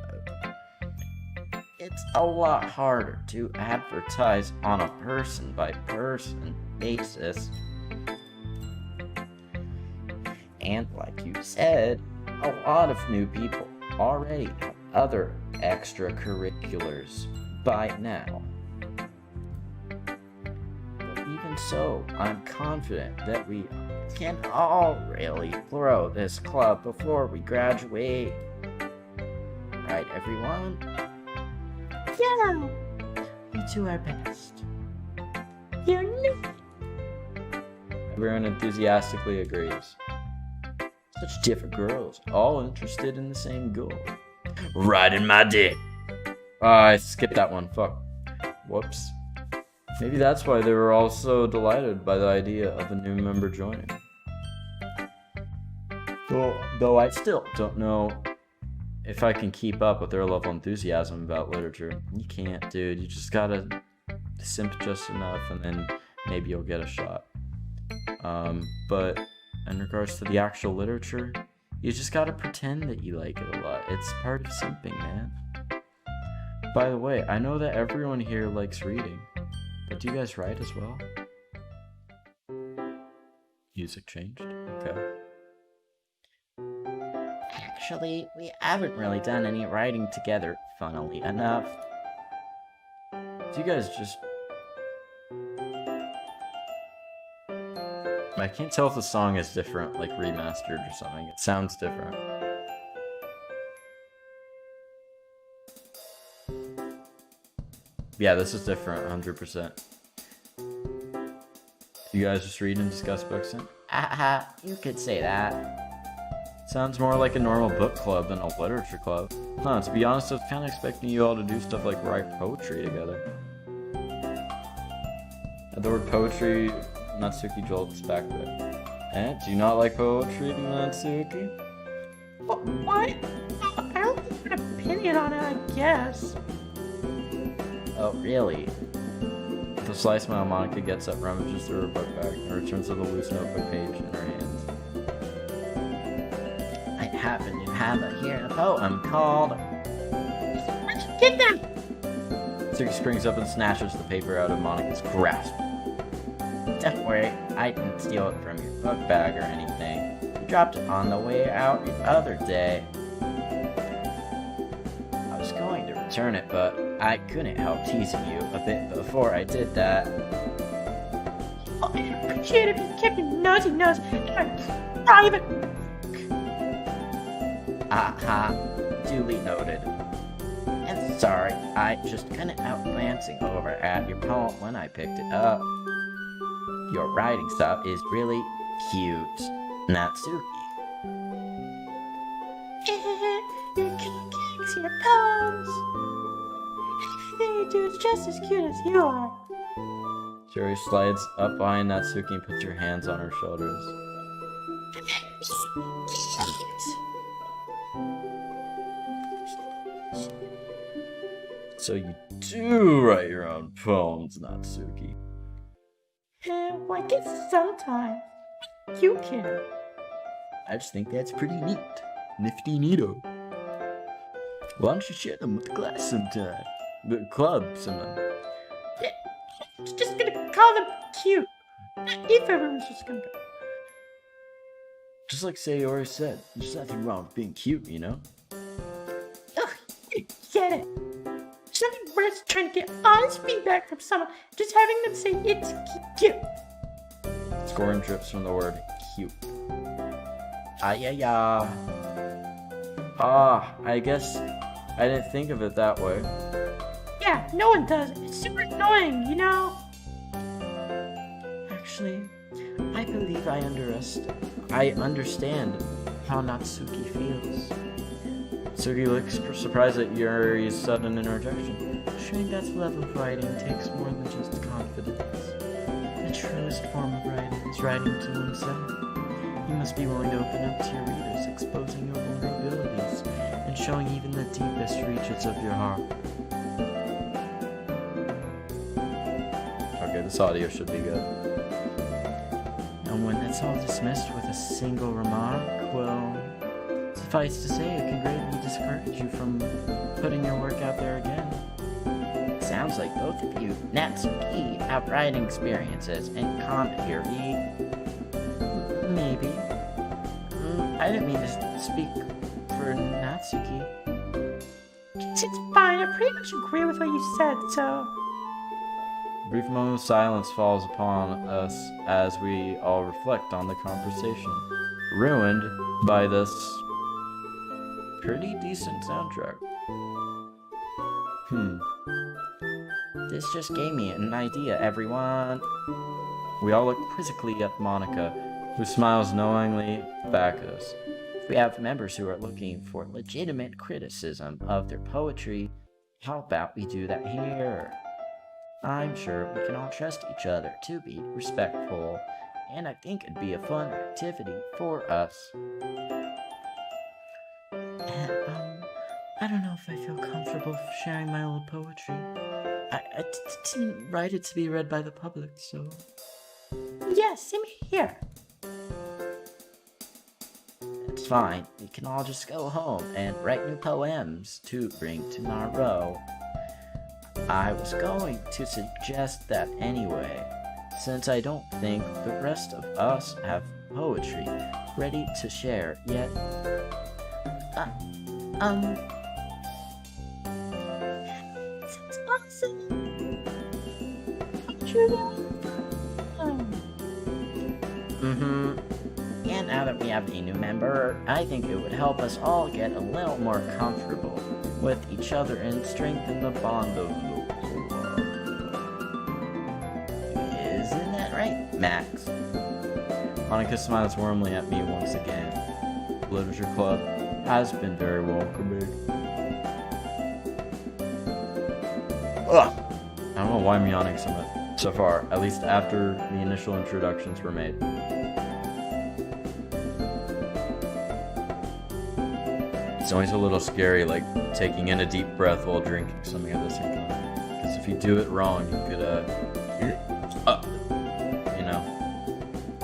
It's a lot harder to advertise on a person-by-person basis. And like you said, a lot of new people already have other extracurriculars by now. But even so, I'm confident that we can all really grow this club before we graduate. Right, everyone? Yeah, we do our best. You're new. Everyone enthusiastically agrees. Such different girls, all interested in the same goal. Riding my dick. I skipped that one, fuck. Whoops. Maybe that's why they were all so delighted by the idea of a new member joining. Though I still don't know if I can keep up with their level of enthusiasm about literature. You can't, dude. You just gotta simp just enough and then maybe you'll get a shot. But in regards to the actual literature, you just gotta pretend that you like it a lot. It's part of simping, man. By the way, I know that everyone here likes reading, but do you guys write as well? Music changed? Okay. Actually, we haven't really done any writing together, funnily enough. Do you guys just... I can't tell if the song is different, like remastered or something. It sounds different. Yeah, this is different, 100%. You guys just read and discuss books then? You could say that. Sounds more like a normal book club than a literature club. Huh, to be honest, I was kind of expecting you all to do stuff like write poetry together. The word poetry, Natsuki jolts back there. Eh? Do you not like poetry, Natsuki? What? I don't have an opinion on it, I guess. Oh, really? With a slice smile, Monica gets up, rummages through her book bag, and returns with a loose notebook page in her hands. I happen to have a poem called... Where'd you get them? Natsuki springs up and snatches the paper out of Monica's grasp. Don't worry, I didn't steal it from your book bag or anything. You dropped it on the way out the other day. I was going to return it, but I couldn't help teasing you a bit before I did that. Oh, I appreciate it if you kept your nosy nose in my private. Aha, duly noted. And sorry, I just couldn't help glancing over at your poem when I picked it up. Your writing stuff is really cute, Natsuki. Your cakes, your poems. Everything you do is just as cute as you are. Yuri slides up behind Natsuki and puts her hands on her shoulders. So you do write your own poems, Natsuki. Well, I guess sometimes you can. I just think that's pretty neat. Nifty neato. Why don't you share them with the class sometime? The club sometime. I'm just gonna call them cute. If everyone's just gonna. Just like Sayori said, there's nothing wrong with being cute, you know? Ugh, you get it. There's nothing worse trying to get honest feedback from someone, just having them say it's cute. Scoring drips from the word cute. Ayaya. I guess I didn't think of it that way. Yeah, no one does. It's super annoying, you know? Actually, I believe I understand how Natsuki feels. Sugi looks surprised at Yuri's sudden interjection. Showing that level of writing takes more than just confidence. The truest form of writing is writing to oneself. You must be willing to open up to your readers, exposing your vulnerabilities, and showing even the deepest reaches of your heart. Okay, this audio should be good. And when it's all dismissed with a single remark, well, suffice to say, it can greatly discourage you from putting your work out there again. Sounds like both of you Natsuki have writing experiences in common, Yuri. Maybe. I didn't mean to speak for Natsuki. It's fine. I pretty much agree with what you said, so. A brief moment of silence falls upon us as we all reflect on the conversation, ruined by this pretty decent soundtrack. This just gave me an idea, everyone. We all look quizzically at Monica, who smiles knowingly back at us. If we have members who are looking for legitimate criticism of their poetry, how about we do that here? I'm sure we can all trust each other to be respectful, and I think it'd be a fun activity for us. I don't know if I feel comfortable sharing my old poetry. I didn't write it to be read by the public, so... Yeah, same here. It's fine. We can all just go home and write new poems to bring tomorrow. I was going to suggest that anyway, since I don't think the rest of us have poetry ready to share yet. Sounds awesome. True. And now that we have a new member, I think it would help us all get a little more comfortable with each other and strengthen the bond of love. Isn't that right, Max? Monica smiles warmly at me once again. The Literature Club has been very welcoming. Ugh! I don't know why I'm yawning so far, at least after the initial introductions were made. It's always a little scary, like, taking in a deep breath while drinking something at the same time. Because if you do it wrong, you could,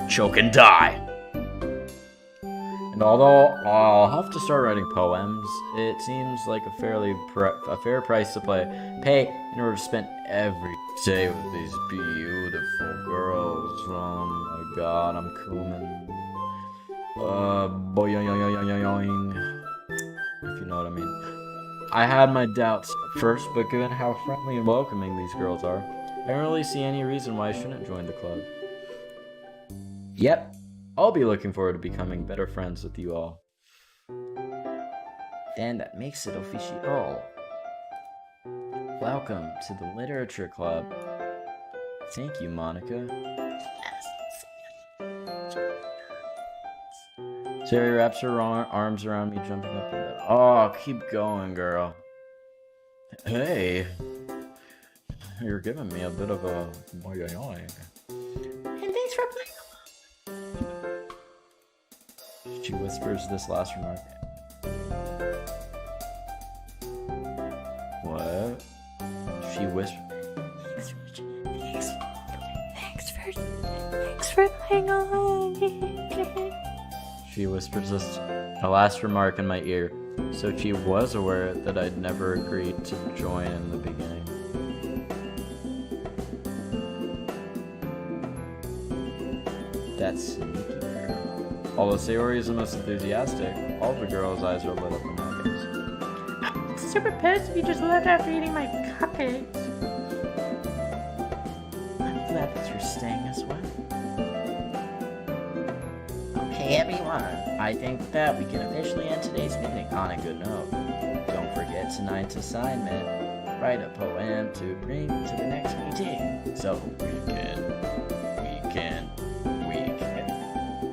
choke and die. And although I'll have to start writing poems, it seems like a fair price to pay in order to spend every day with these beautiful girls. Oh my god, I'm coming. Boing. If you know what I mean. I had my doubts at first, but given how friendly and welcoming these girls are, I don't really see any reason why I shouldn't join the club. Yep, I'll be looking forward to becoming better friends with you all. Then that makes it official. Welcome to the Literature Club. Thank you, Monica. Sari wraps her arms around me, jumping up and down. Oh, keep going, girl. Hey. You're giving me a bit of a... And thanks for playing. She whispers this last remark. What? She whispers... Thanks for playing along. She whispers this a last remark in my ear, so she was aware that I'd never agreed to join in the beginning. That's sneaky, girl. Although Sayori is the most enthusiastic, all the girls' eyes are lit up in my face. I'm super pissed if you just left after eating my cupcakes. I'm glad that you're staying as well. Hey everyone, I think that we can officially end today's meeting on a good note. Don't forget tonight's assignment. Write a poem to bring to the next meeting.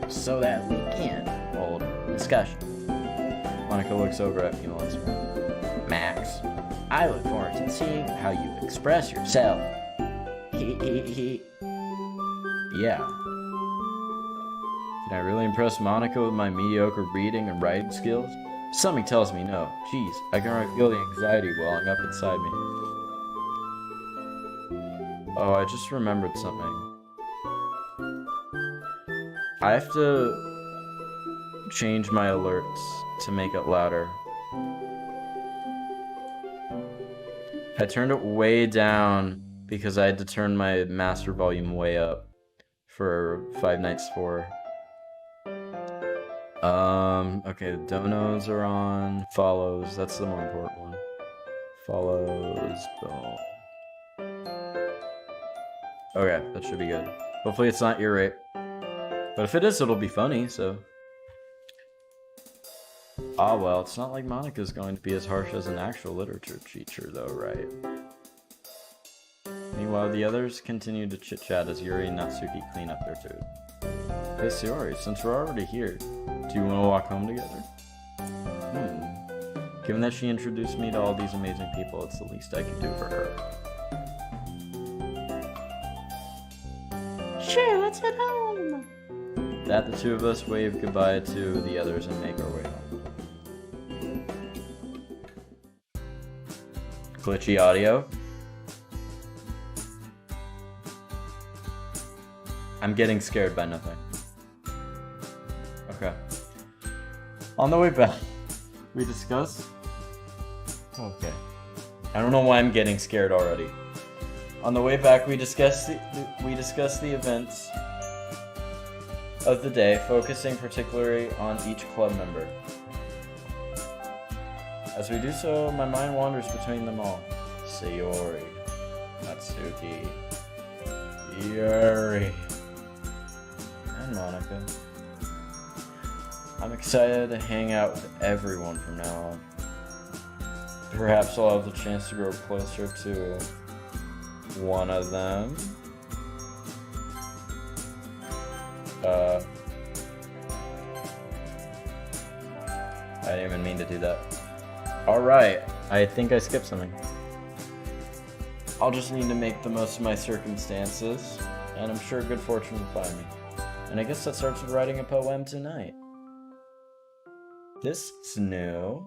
So that we can hold discussion. Monica looks over at me and lets me. Max, I look forward to seeing how you express yourself. Yeah. Can I really impress Monica with my mediocre reading and writing skills? Something tells me no. Jeez, I can already feel the anxiety welling up inside me. Oh, I just remembered something. I have to change my alerts to make it louder. I turned it way down because I had to turn my master volume way up for Five Nights 4. Okay, the donos are on. Follows, that's the more important one. Follows, boom. Okay, that should be good. Hopefully it's not ear rape. But if it is, it'll be funny, so. Ah, well, it's not like Monica's going to be as harsh as an actual literature teacher, though, right? Meanwhile, the others continue to chit-chat as Yuri and Natsuki clean up their food. Hey, Sayori, since we're already here, do you want to walk home together? Given that she introduced me to all these amazing people, it's the least I could do for her. Sure, let's head home. That the two of us wave goodbye to the others and make our way home. Glitchy audio. I'm getting scared by nothing. Okay. On the way back, we discuss. Okay. I don't know why I'm getting scared already. On the way back, we discuss the events of the day, focusing particularly on each club member. As we do so, my mind wanders between them all. Sayori, Natsuki, Yuri, and Monica. I'm excited to hang out with everyone from now on. Perhaps I'll have the chance to grow closer to one of them. I didn't even mean to do that. Alright, I think I skipped something. I'll just need to make the most of my circumstances, and I'm sure good fortune will find me. And I guess that starts with writing a poem tonight. This is new.